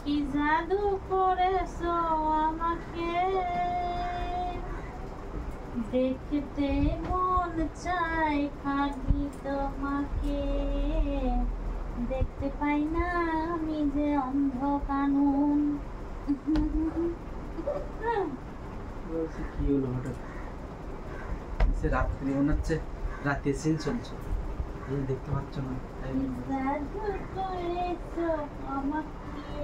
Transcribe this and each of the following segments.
কি জাদু করেছো আমাকে, দেখতে মন চাই খালি তোমাকে, দেখতে পাই না আমি যে অন্ধ কানুন। কি হলো হঠাৎ? রাত্রি মনে হচ্ছে, রাতে সিন চলছে, দেখতে পাচ্ছ না? জাদু করেছো আমাকে,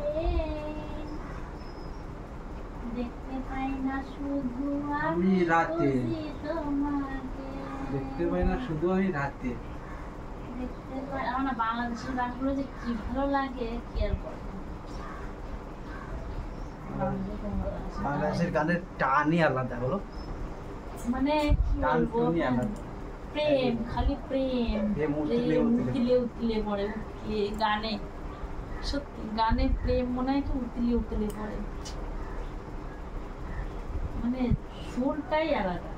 দেখতে পাই না শুধু আমি রাতে তোমাকে, দেখতে পাই না শুধু আমি রাতে। দেখতে পাই আমার না বাংলাদেশের গানগুলো যে কি ভালো লাগে কি আর বলবো। বাংলাদেশের গানের টানই আলাদা হলো, মানে কি বলবো, প্রেম, খালি প্রেম, উতলে উতলে পড়ে গানে, সত্যি গানে প্রেম মনে হয় কি উতলে উতলে পড়ে, মানে সুরটাই আলাদা।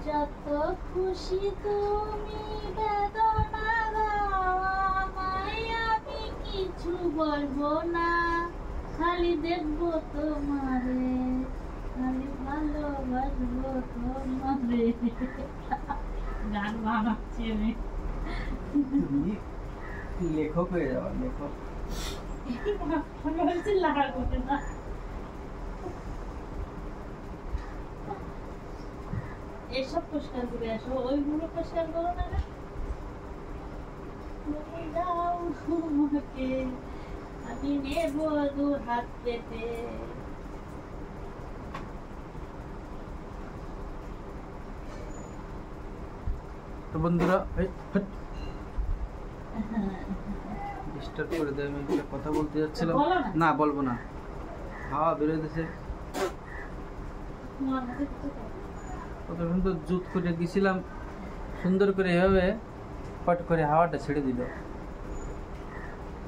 যত খুশি তুমি বেদনা দাও আমায়, আমি কিছু বলবো না, খালি দেখবো তোমারে, খালি ভালোবাসবো তোমারে। গান বানাচ্ছি আমি, তুমি লেখক হয়ে যাওয়া, লেখক। লাগবে না, এসব পরিষ্কার করে আসো, ওইগুলো পরিষ্কার করো না। দাও তোমাকে আমি নেব দু হাত পেতে। তো বন্ধুরা, ডিস্টার্ব করে দেয়, আমি একটা কথা বলতে যাচ্ছিলাম, না বলবো না, হাওয়া বেরোতেছে। ততক্ষণ তো জুত করে গেছিলাম সুন্দর করে, এভাবে পট করে হাওয়াটা ছেড়ে দিল,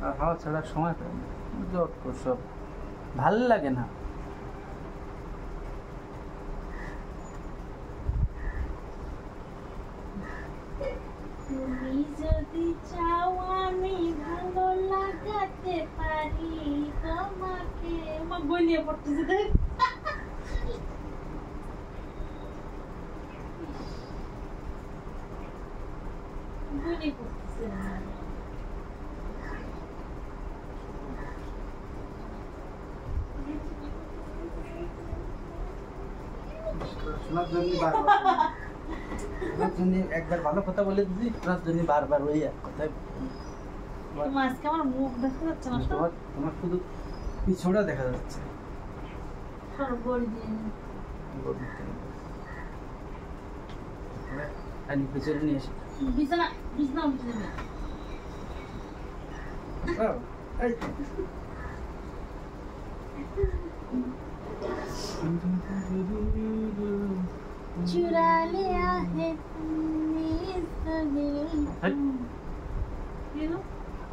আর হাওয়া ছাড়ার সময় পাই না, যত সব ভাল লাগে না। তুমি যদি চাও আমি ভালো লাগাতে পারি তোমাকে, আমার বই নিয়ে পড়তেছে দেখ। বই নিয়ে পড়তেছে শোনার জন্য বারবার, শোনার জন্য একবার ভালো কথা বলে দিদি, শোনার জন্য বারবার ওই এক কথাই। আজকে আমার মুখ দেখা যাচ্ছে না, তোমার শুধু পিছনটা দেখা যাচ্ছে। পিছনে নিয়ে এসে বিছানা বিছানা উঠে যাবে। चुरा लिया है तुमने इस दिल को,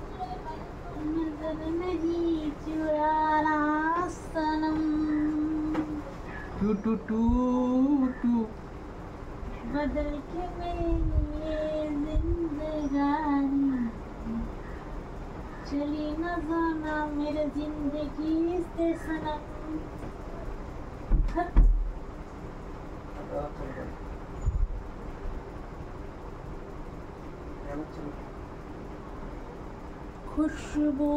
नजर नहीं चुराना सनम, टू टू टू टू बदल के मेरी जिंदगानी, चली न जाना मेरे जिंदगी से सनम। खुशबू